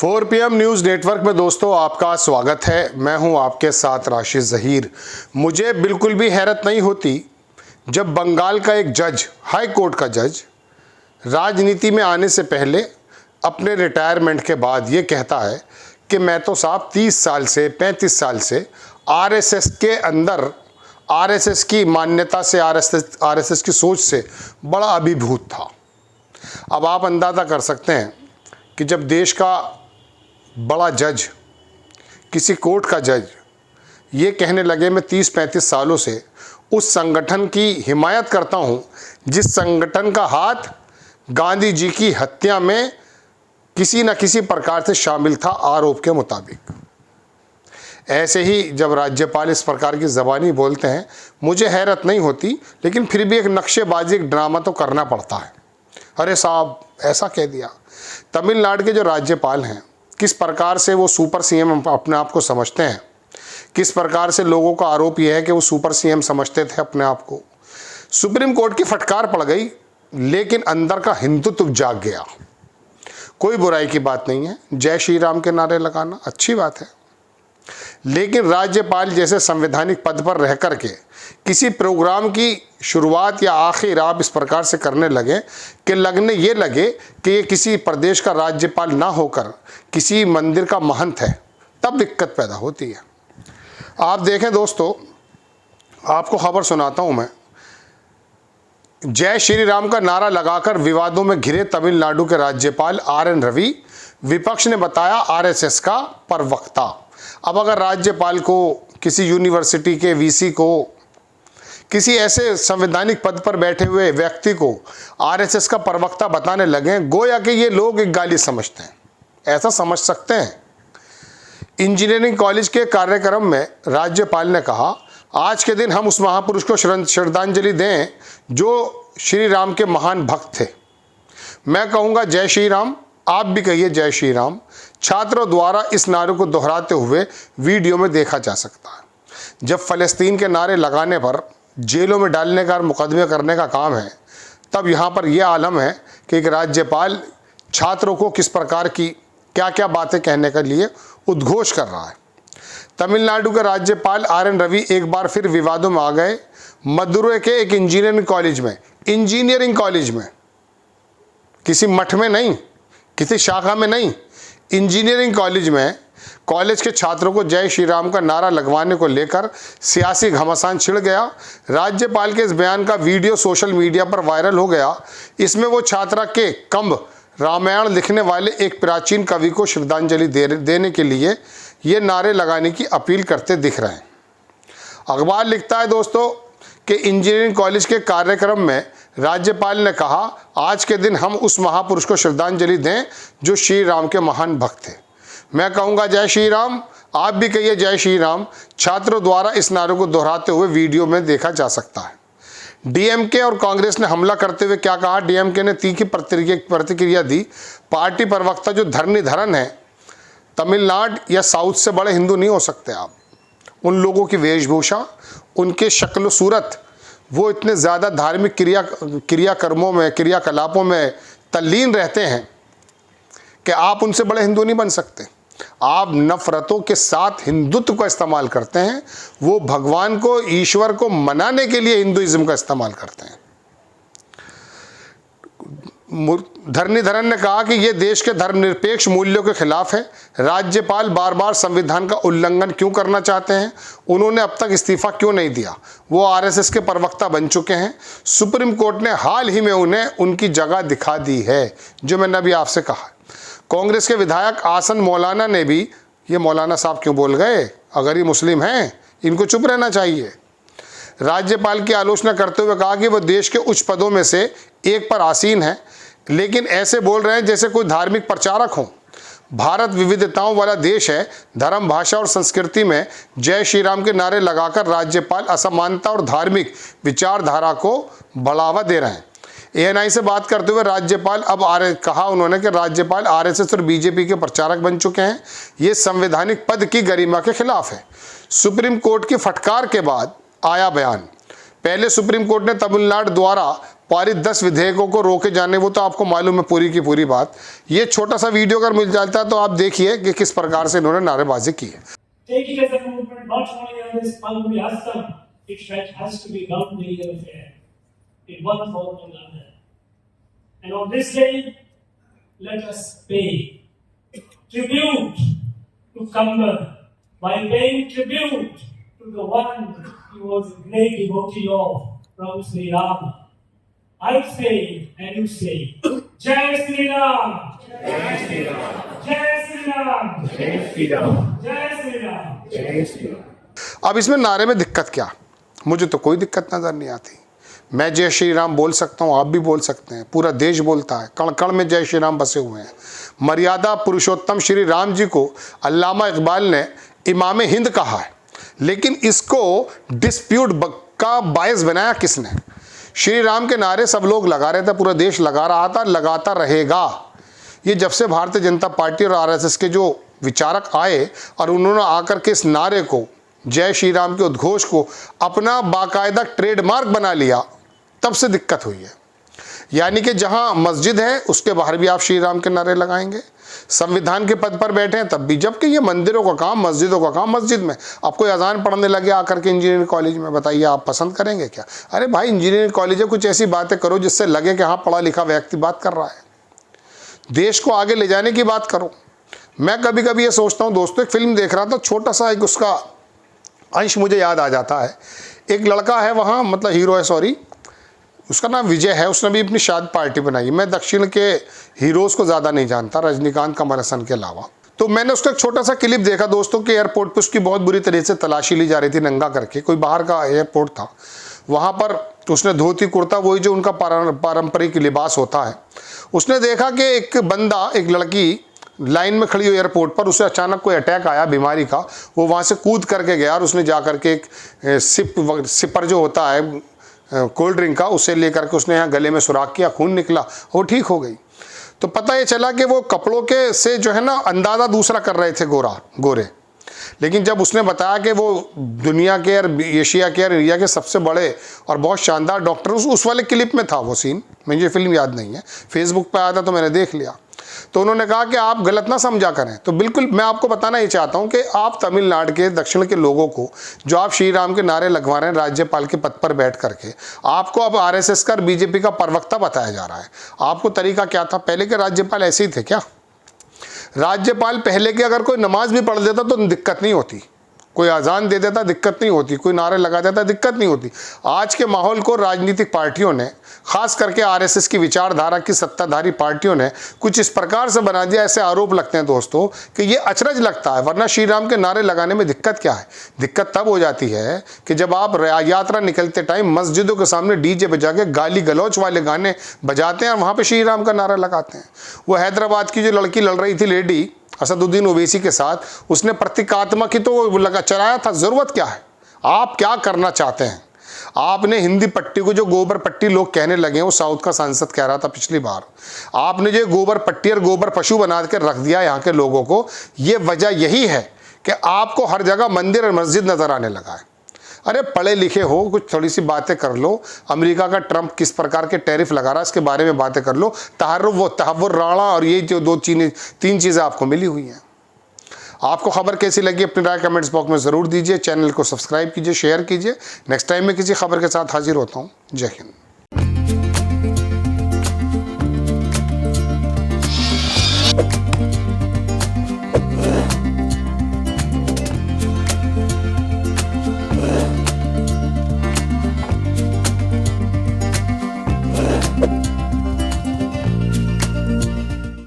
4 PM news network में दोस्तों आपका स्वागत है। मैं हूं आपके साथ राशिद ज़हीर। मुझे बिल्कुल भी हैरत नहीं होती जब बंगाल का एक जज, हाई कोर्ट का जज, राजनीति में आने से पहले अपने रिटायरमेंट के बाद ये कहता है कि मैं तो साहब 30 साल से 35 साल से आरएसएस के अंदर, आरएसएस की मान्यता से, आरएसएस की सोच से बड़ा अभिभूत था। अब आप अंदाज़ा कर सकते हैं कि जब देश का बड़ा जज, किसी कोर्ट का जज ये कहने लगे मैं 30-35 सालों से उस संगठन की हिमायत करता हूँ जिस संगठन का हाथ गांधी जी की हत्या में किसी न किसी प्रकार से शामिल था आरोप के मुताबिक। ऐसे ही जब राज्यपाल इस प्रकार की ज़बानी बोलते हैं मुझे हैरत नहीं होती, लेकिन फिर भी एक नक्शेबाजी, एक ड्रामा तो करना पड़ता है। अरे साहब ऐसा कह दिया। तमिलनाडु के जो राज्यपाल हैं, किस प्रकार से वो सुपर सीएम अपने आप को समझते हैं, किस प्रकार से लोगों का आरोप यह है कि वो सुपर सीएम समझते थे अपने आप को। सुप्रीम कोर्ट की फटकार पड़ गई, लेकिन अंदर का हिंदुत्व जाग गया। कोई बुराई की बात नहीं है, जय श्री राम के नारे लगाना अच्छी बात है, लेकिन राज्यपाल जैसे संवैधानिक पद पर रह करके किसी प्रोग्राम की शुरुआत या आखिर आप इस प्रकार से करने लगे कि लगने लगे कि ये किसी प्रदेश का राज्यपाल ना होकर किसी मंदिर का महंत है, तब दिक्कत पैदा होती है। आप देखें दोस्तों, आपको खबर सुनाता हूं मैं। जय श्री राम का नारा लगाकर विवादों में घिरे तमिलनाडु के राज्यपाल RN रवि विपक्ष ने बताया आरएसएस का प्रवक्ता। अब अगर राज्यपाल को, किसी यूनिवर्सिटी के VC को, किसी ऐसे संवैधानिक पद पर बैठे हुए व्यक्ति को आरएसएस का प्रवक्ता बताने लगे, गोया कि ये लोग एक गाली समझते हैं। ऐसा समझ सकते हैं। इंजीनियरिंग कॉलेज के कार्यक्रम में राज्यपाल ने कहा, आज के दिन हम उस महापुरुष को श्रद्धांजलि दें जो श्री राम के महान भक्त थे। मैं कहूँगा जय श्री राम, आप भी कहिए जय श्री राम। छात्रों द्वारा इस नारे को दोहराते हुए वीडियो में देखा जा सकता है। जब फ़लस्तीन के नारे लगाने पर जेलों में डालने का, मुकदमे करने का काम है, तब यहाँ पर यह आलम है कि एक राज्यपाल छात्रों को किस प्रकार की क्या क्या बातें कहने के लिए उद्घोष कर रहा है। तमिलनाडु के राज्यपाल RN रवि एक बार फिर विवादों में आ गए। मदुरै के एक इंजीनियरिंग कॉलेज में, किसी मठ में नहीं, किसी शाखा में नहीं, इंजीनियरिंग कॉलेज में कॉलेज के छात्रों को जय श्री राम का नारा लगवाने को लेकर सियासी घमासान छिड़ गया। राज्यपाल के इस बयान का वीडियो सोशल मीडिया पर वायरल हो गया। इसमें वो छात्रा के कंब रामायण लिखने वाले एक प्राचीन कवि को श्रद्धांजलि देने के लिए ये नारे लगाने की अपील करते दिख रहे हैं। अखबार लिखता है दोस्तों कि इंजीनियरिंग कॉलेज के कार्यक्रम में राज्यपाल ने कहा, आज के दिन हम उस महापुरुष को श्रद्धांजलि दें जो श्री राम के महान भक्त थे। मैं कहूँगा जय श्री राम, आप भी कहिए जय श्री राम। छात्रों द्वारा इस नारे को दोहराते हुए वीडियो में देखा जा सकता है। DMK और कांग्रेस ने हमला करते हुए क्या कहा? DMK ने तीखी प्रतिक्रिया दी। पार्टी प्रवक्ता जो धरणीधरन है, तमिलनाडु या साउथ से बड़े हिंदू नहीं हो सकते आप। उन लोगों की वेशभूषा, उनके शक्ल सूरत, वो इतने ज़्यादा धार्मिक क्रियाकलापों में तल्लीन रहते हैं कि आप उनसे बड़े हिंदू नहीं बन सकते। आप नफरतों के साथ हिंदुत्व का इस्तेमाल करते हैं। वो भगवान को, ईश्वर को मनाने के लिए हिंदुइज्म का इस्तेमाल करते हैं। धरणीधरन ने कहा कि ये देश के धर्मनिरपेक्ष मूल्यों के खिलाफ है। राज्यपाल बार बार संविधान का उल्लंघन क्यों करना चाहते हैं? उन्होंने अब तक इस्तीफा क्यों नहीं दिया? वो आरएसएस के प्रवक्ता बन चुके हैं। सुप्रीम कोर्ट ने हाल ही में उन्हें उनकी जगह दिखा दी है, जो मैंने अभी आपसे कहा। कांग्रेस के विधायक आसन मौलाना ने भी, ये मौलाना साहब क्यों बोल गए? अगर ये मुस्लिम हैं, इनको चुप रहना चाहिए। राज्यपाल की आलोचना करते हुए कहा कि वह देश के उच्च पदों में से एक पर आसीन है, लेकिन ऐसे बोल रहे हैं जैसे कोई धार्मिक प्रचारक हो। भारत विविधताओं वाला देश है। धर्म, भाषा और संस्कृति में जय श्री राम के नारे लगाकर राज्यपाल असमानता और धार्मिक विचारधारा को बढ़ावा दे रहे हैं। ANI से बात करते हुए राज्यपाल कहा उन्होंने कि राज्यपाल RSS और BJP के प्रचारक बन चुके हैं। ये संवैधानिक पद की गरिमा के खिलाफ है। सुप्रीम कोर्ट की फटकार के बाद आया बयान। पहले सुप्रीम कोर्ट ने तमिलनाडु द्वारा पारित 10 विधेयकों को रोके जाने, वो तो आपको मालूम है पूरी की पूरी बात। ये छोटा सा वीडियो अगर मिल जाता है तो आप देखिए कि किस प्रकार से इन्होंने नारेबाजी की है। Take it as a movement, not only on this Palguni Astam, it has to be done the year affair, in one form or another. And on this day, let us pay tribute to Kambar by paying tribute to the one who was a great devotee of from Sri Ram. I say and you say, Jai Sri Ram! Jai Sri Ram! Jai Sri Ram! Jai Sri Ram! Jai Sri Ram! Jai Sri Ram! अब इसमें नारे में दिक्कत क्या? मुझे तो कोई दिक्कत नज़र नहीं आती। मैं जय श्री राम बोल सकता हूँ, आप भी बोल सकते हैं, पूरा देश बोलता है, कण कण में जय श्री राम बसे हुए हैं। मर्यादा पुरुषोत्तम श्री राम जी को अल्लामा इकबाल ने इमाम हिंद कहा है, लेकिन इसको डिस्प्यूट का बायस बनाया किसने? श्री राम के नारे सब लोग लगा रहे थे, पूरा देश लगा रहा था, लगाता रहेगा। ये जब से भारतीय जनता पार्टी और आरएसएस के जो विचारक आए और उन्होंने आकर के इस नारे को, जय श्री राम के उद्घोष को अपना बाकायदा ट्रेडमार्क बना लिया, तब से दिक्कत हुई है। यानी कि जहां मस्जिद है उसके बाहर भी आप श्री राम के नारे लगाएंगे, संविधान के पद पर बैठे हैं तब भी, जबकि ये मंदिरों का काम, मस्जिदों का काम मस्जिद में। अब कोई अजान पढ़ने लगे आकर के इंजीनियरिंग कॉलेज में, बताइए आप पसंद करेंगे क्या? अरे भाई, इंजीनियरिंग कॉलेज है, कुछ ऐसी बातें करो जिससे लगे कि हाँ पढ़ा लिखा व्यक्ति बात कर रहा है, देश को आगे ले जाने की बात करो। मैं कभी कभी ये सोचता हूँ दोस्तों, एक फिल्म देख रहा था, छोटा सा एक उसका अंश मुझे याद आ जाता है। एक लड़का है वहाँ, मतलब हीरो है, सॉरी, उसका नाम विजय है, उसने भी अपनी शादी पार्टी बनाई। मैं दक्षिण के हीरोज़ को ज़्यादा नहीं जानता, रजनीकांत, कमल हसन के अलावा। तो मैंने उसका एक छोटा सा क्लिप देखा दोस्तों कि एयरपोर्ट पर उसकी बहुत बुरी तरीके से तलाशी ली जा रही थी, नंगा करके। कोई बाहर का एयरपोर्ट था, वहाँ पर उसने धोती कुर्ता, वही जो उनका पारंपरिक लिबास होता है, उसने देखा कि एक बंदा, एक लड़की लाइन में खड़ी हुई एयरपोर्ट पर, उसे अचानक कोई अटैक आया बीमारी का, वो वहाँ से कूद करके गया और उसने जा करके एक सिपर जो होता है कोल्ड ड्रिंक का, उसे लेकर के उसने यहाँ गले में सुराख किया, खून निकला, वो ठीक हो गई। तो पता ये चला कि वो कपड़ों के से जो है ना अंदाज़ा दूसरा कर रहे थे गोरे। लेकिन जब उसने बताया कि वो दुनिया के और एशिया के और इंडिया के सबसे बड़े और बहुत शानदार डॉक्टर, उस वाले क्लिप में था वो सीन, मुझे फिल्म याद नहीं है, फेसबुक पर आया था तो मैंने देख लिया। तो उन्होंने कहा कि आप गलत ना समझा करें। तो बिल्कुल मैं आपको बताना ये चाहता हूं कि आप तमिलनाडु के दक्षिण के लोगों को जो आप श्री राम के नारे लगवा रहे हैं राज्यपाल के पद पर बैठ करके, आपको अब आरएसएस का और बीजेपी का प्रवक्ता बताया जा रहा है। आपको तरीका क्या था? पहले के राज्यपाल ऐसे ही थे क्या? राज्यपाल पहले के अगर कोई नमाज भी पढ़ देता तो दिक्कत नहीं होती, कोई अजान दे देता दिक्कत नहीं होती, कोई नारे लगा देता दिक्कत नहीं होती। आज के माहौल को राजनीतिक पार्टियों ने, खास करके आरएसएस की विचारधारा की सत्ताधारी पार्टियों ने कुछ इस प्रकार से बना दिया, ऐसे आरोप लगते हैं दोस्तों कि ये अचरज लगता है। वरना श्री राम के नारे लगाने में दिक्कत क्या है? दिक्कत तब हो जाती है कि जब आप यात्रा निकलते टाइम मस्जिदों के सामने डीजे बजा के गाली गलौच वाले गाने बजाते हैं और वहाँ पर श्री राम का नारा लगाते हैं। वो हैदराबाद की जो लड़की लड़ रही थी, लेडी असदुद्दीन ओवैसी के साथ, उसने प्रतीकात्मक ही तो लगा चलाया था। ज़रूरत क्या है? आप क्या करना चाहते हैं? आपने हिंदी पट्टी को, जो गोबर पट्टी लोग कहने लगे हैं, वो साउथ का सांसद कह रहा था पिछली बार, आपने जो गोबर पट्टी और गोबर पशु बना के रख दिया यहाँ के लोगों को, ये वजह यही है कि आपको हर जगह मंदिर और मस्जिद नज़र आने लगा है। अरे पढ़े लिखे हो, कुछ थोड़ी सी बातें कर लो। अमेरिका का ट्रंप किस प्रकार के टैरिफ लगा रहा है, इसके बारे में बातें कर लो। तहव्वुर राणा और ये जो तीन चीज़ें आपको मिली हुई हैं। आपको खबर कैसी लगी अपनी राय कमेंट्स बॉक्स में ज़रूर दीजिए। चैनल को सब्सक्राइब कीजिए, शेयर कीजिए। नेक्स्ट टाइम मैं किसी खबर के साथ हाजिर होता हूँ। जय हिंद।